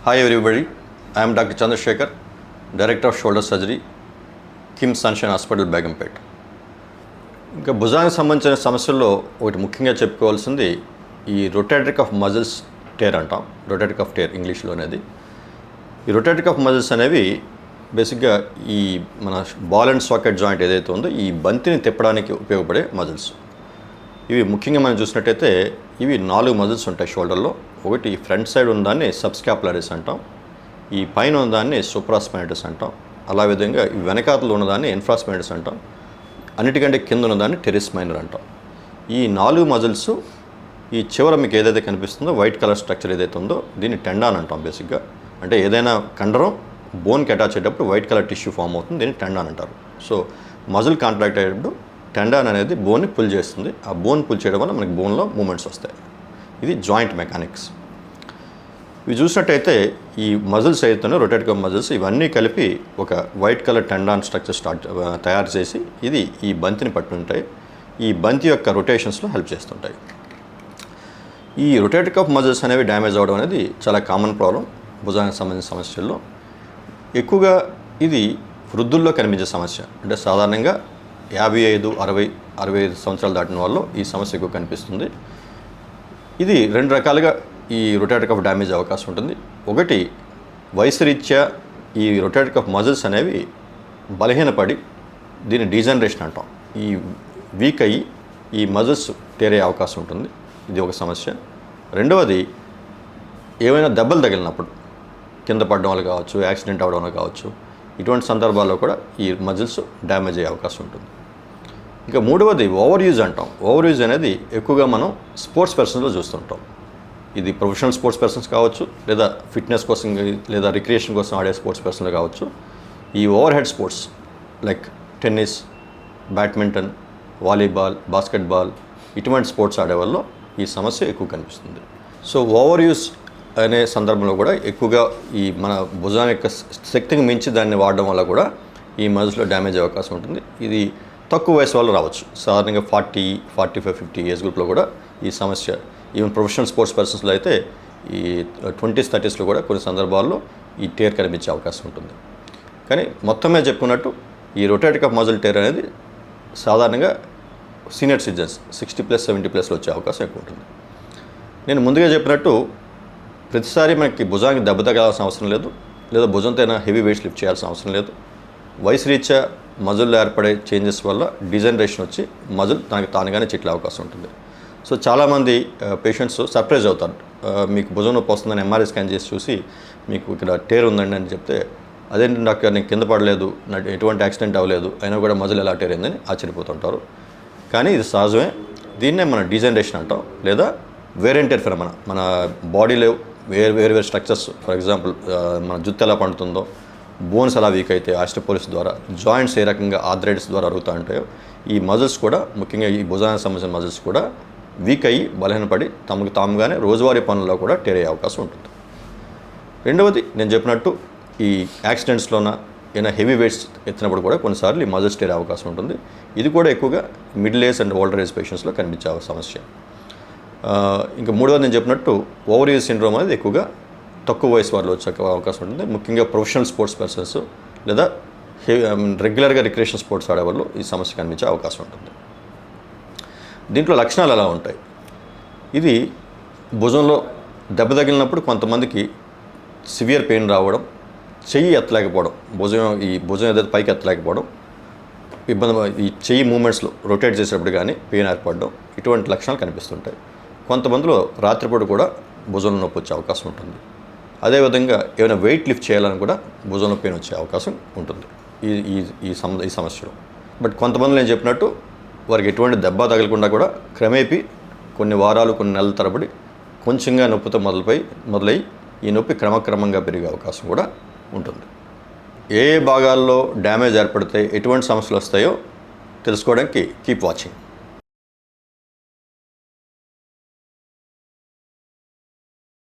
Hi everybody, I am Dr. Chandrasekhar, Director of Shoulder Surgery, Kim Sunshine Hospital, Begumpet. ఇంకా భుజానికి సంబంధించిన సమస్యల్లో ఒకటి ముఖ్యంగా చెప్పుకోవాల్సింది ఈ రొటేటరీ కఫ్ మజిల్స్ టేర్ అంటాం. రొటేటరీ కఫ్ టేర్ ఇంగ్లీష్లో అనేది. ఈ రొటేటరీ కఫ్ మజిల్స్ అనేవి బేసిక్గా ఈ మన బాల్ అండ్ సాకెట్ జాయింట్ ఏదైతే ఉందో ఈ బంతిని తిప్పడానికి ఉపయోగపడే మజిల్స్. ఇవి ముఖ్యంగా మనం చూసినట్టయితే ఇవి 4 మజిల్స్ ఉంటాయి షోల్డర్లో. ఒకటి ఫ్రంట్ సైడ్ ఉన్నదాన్ని సబ్స్కాపులరిస్ అంటాం, ఈ పైన ఉన్నదాన్ని సూప్రాస్పైనటస్ అంటాం, అలా విధంగా ఈ వెనకాతలు ఉన్నదాన్ని ఇన్ఫ్రాస్పైనటస్ అంటాం, అన్నిటికంటే కింద ఉన్నదాన్ని టెరిస్ మైనర్ అంటాం. ఈ 4 మజిల్స్ ఈ చివర మీకు ఏదైతే కనిపిస్తుందో వైట్ కలర్ స్ట్రక్చర్ ఏదైతే ఉందో దీన్ని టెండాన్ అంటాం. బేసిక్గా అంటే ఏదైనా కండరం బోన్కి అటాచ్ అయ్యేటప్పుడు వైట్ కలర్ టిష్యూ ఫామ్ అవుతుంది, దీన్ని టెండాన్ అంటారు. సో మజిల్ కాంట్రాక్ట్ అయ్యేటప్పుడు టెండాన్ అనేది బోన్ని పుల్ చేస్తుంది. ఆ బోన్ పుల్ చేయడం వల్ల మనకి బోన్లో మూమెంట్స్ వస్తాయి. ఇది జాయింట్ మెకానిక్స్. ఇవి చూసినట్టయితే ఈ మజిల్స్ అయితే రొటేటరీ కఫ్ మజిల్స్ ఇవన్నీ కలిపి ఒక వైట్ కలర్ టెండాన్ స్ట్రక్చర్ తయారు చేసి ఇది ఈ బంతిని పట్టుంటాయి. ఈ బంతి యొక్క రొటేషన్స్లో హెల్ప్ చేస్తుంటాయి. ఈ రొటేటరీ కఫ్ మజిల్స్ అనేవి డ్యామేజ్ అవ్వడం అనేది చాలా కామన్ ప్రాబ్లం భుజానికి సంబంధించిన సమస్యల్లో. ఎక్కువగా ఇది వృద్ధుల్లో కనిపించే సమస్య. అంటే సాధారణంగా 55, 60, 65 సంవత్సరాలు దాటిన వాళ్ళు ఈ సమస్య ఎక్కువ కనిపిస్తుంది. ఇది 2 రకాలుగా ఈ రొటేటరీ కఫ్ డ్యామేజ్ అవకాశం ఉంటుంది. ఒకటి వయసు రీత్యా ఈ రొటేటరీ కఫ్ మజిల్స్ అనేవి బలహీనపడి దీన్ని డీజనరేషన్ అంటాం. ఈ వీక్ అయ్యి ఈ మజిల్స్ తేరే అవకాశం ఉంటుంది. ఇది ఒక సమస్య. రెండవది ఏమైనా దెబ్బలు తగిలినప్పుడు కింద పడడం వల్ల కావచ్చు, యాక్సిడెంట్ అవ్వడం వల్ల కావచ్చు, ఇటువంటి సందర్భాల్లో కూడా ఈ మజిల్స్ డ్యామేజ్ అయ్యే అవకాశం ఉంటుంది. ఇంకా మూడవది ఓవర్ యూజ్ అంటాం. ఓవర్ యూజ్ అనేది ఎక్కువగా మనం స్పోర్ట్స్ పర్సన్స్లో చూస్తుంటాం. ఇది ప్రొఫెషనల్ స్పోర్ట్స్ పర్సన్స్ కావచ్చు, లేదా ఫిట్నెస్ కోసం లేదా రిక్రియేషన్ కోసం ఆడే స్పోర్ట్స్ పర్సన్లు కావచ్చు. ఈ over head sports like tennis, badminton, volleyball, basketball ఇటువంటి స్పోర్ట్స్ ఆడే వల్ల ఈ సమస్య ఎక్కువ కనిపిస్తుంది. సో ఓవర్ యూజ్ అనే సందర్భంలో కూడా ఎక్కువగా ఈ మన భుజం యొక్క శక్తికి మించి దాన్ని వాడడం వల్ల కూడా ఈ మజిల్స్లో డ్యామేజ్ అయ్యే అవకాశం ఉంటుంది. ఇది తక్కువ వయసు వాళ్ళు రావచ్చు. సాధారణంగా 40, 45, 50 ఏజ్ గ్రూప్లో కూడా ఈ సమస్య, ఈవెన్ ప్రొఫెషనల్ స్పోర్ట్స్ పర్సన్స్లో అయితే ఈ 20s, 30sలో కూడా కొన్ని సందర్భాల్లో ఈ టేర్ కనిపించే అవకాశం ఉంటుంది. కానీ మొత్తం మీద చెప్పుకున్నట్టు ఈ రొటేటరీ కఫ్ మజిల్ టేర్ అనేది సాధారణంగా సీనియర్ సిటిజన్స్ 60+, 70+లో వచ్చే అవకాశం ఎక్కువ ఉంటుంది. నేను ముందుగా చెప్పినట్టు ప్రతిసారి మనకి భుజానికి దెబ్బ తగలాల్సిన అవసరం లేదు, లేదా భుజంతో అయినా హెవీ వెయిట్స్ లిఫ్ట్ చేయాల్సిన అవసరం లేదు. వయసు రీత్యా మజిల్లో ఏర్పడే చేంజెస్ వల్ల డిజనరేషన్ వచ్చి మజిల్ తనకి తానుగానే చిట్లే అవకాశం ఉంటుంది. సో చాలామంది పేషెంట్స్ సర్ప్రైజ్ అవుతారు. మీకు భుజం నొప్పి వస్తుందని ఎంఆర్ఐ స్కాన్ చేసి చూసి మీకు ఇక్కడ టేర్ ఉందండి అని చెప్తే, అదేంటి డాక్టర్ నేను కింద పడలేదు, నాకు ఎటువంటి యాక్సిడెంట్ అవ్వలేదు, అయినా కూడా మజిల్ ఎలా టేర్ అయిందని ఆశ్చర్యపోతుంటారు. కానీ ఇది సహజమే. దీన్నే మనం డిజనరేషన్ అంటాం, లేదా వేర్ అండ్ టేర్ ఫెనోమెనా. మన బాడీలో వేరు స్ట్రక్చర్స్, ఫర్ ఎగ్జాంపుల్ మన జుత్తు ఎలా పండుతుందో, బోన్స్ ఎలా వీక్ అయితే ఆస్టియోపోరోసిస్ ద్వారా, జాయింట్స్ ఏ రకంగా ఆర్థరైటిస్ ద్వారా అరుగుతూ ఉంటాయో, ఈ మజిల్స్ కూడా ముఖ్యంగా ఈ భుజానికి సంబంధించిన మజిల్స్ కూడా వీక్ అయ్యి బలహీనపడి తమకు తాముగానే రోజువారీ పనుల్లో కూడా టేర్ అయ్యే అవకాశం ఉంటుంది. రెండవది నేను చెప్పినట్టు ఈ యాక్సిడెంట్స్లోన ఏదైనా హెవీ వెయిట్స్ ఎత్తినప్పుడు కూడా కొన్నిసార్లు ఈ మజిల్స్ టేర్ అవకాశం ఉంటుంది. ఇది కూడా ఎక్కువగా middle age and older age పేషెంట్స్లో కనిపించే సమస్య. ఇంకా మూడవది నేను చెప్పినట్టు ఓవర్ యూజ్ సిండ్రోమ్ అనేది ఎక్కువగా తక్కువ వయసు వారిలో వచ్చే అవకాశం ఉంటుంది. ముఖ్యంగా ప్రొఫెషనల్ స్పోర్ట్స్ పర్సన్స్ లేదా రెగ్యులర్గా రిక్రియేషన్ స్పోర్ట్స్ ఆడే వాళ్ళు ఈ సమస్య కనిపించే అవకాశం ఉంటుంది. దీంట్లో లక్షణాలు ఎలా ఉంటాయి? ఇది భుజంలో దెబ్బ తగిలినప్పుడు కొంతమందికి సివియర్ పెయిన్ రావడం, చెయ్యి ఎత్తలేకపోవడం, భుజం ఏదైతే పైకి ఎత్తలేకపోవడం, ఇబ్బంది, ఈ చెయ్యి మూమెంట్స్లో రొటేట్ చేసేటప్పుడు కానీ పెయిన్ ఏర్పడడం, ఇటువంటి లక్షణాలు కనిపిస్తుంటాయి. కొంతమందిలో రాత్రిపూట కూడా భుజంలో నొప్పి వచ్చే అవకాశం ఉంటుంది. అదేవిధంగా ఏమైనా వెయిట్ లిఫ్ట్ చేయాలని కూడా భుజంలో పెయిన్ వచ్చే అవకాశం ఉంటుంది ఈ సమస్యలో. బట్ కొంతమంది నేను చెప్పినట్టు వారికి ఎటువంటి దెబ్బ తగలకుండా కూడా క్రమేపీ కొన్ని వారాలు, కొన్ని నెలల తరబడి కొంచెంగా నొప్పితో మొదలై ఈ నొప్పి క్రమక్రమంగా పెరిగే అవకాశం కూడా ఉంటుంది. ఏ భాగాల్లో డ్యామేజ్ ఏర్పడితే ఎటువంటి సమస్యలు వస్తాయో తెలుసుకోవడానికి కీప్ వాచింగ్.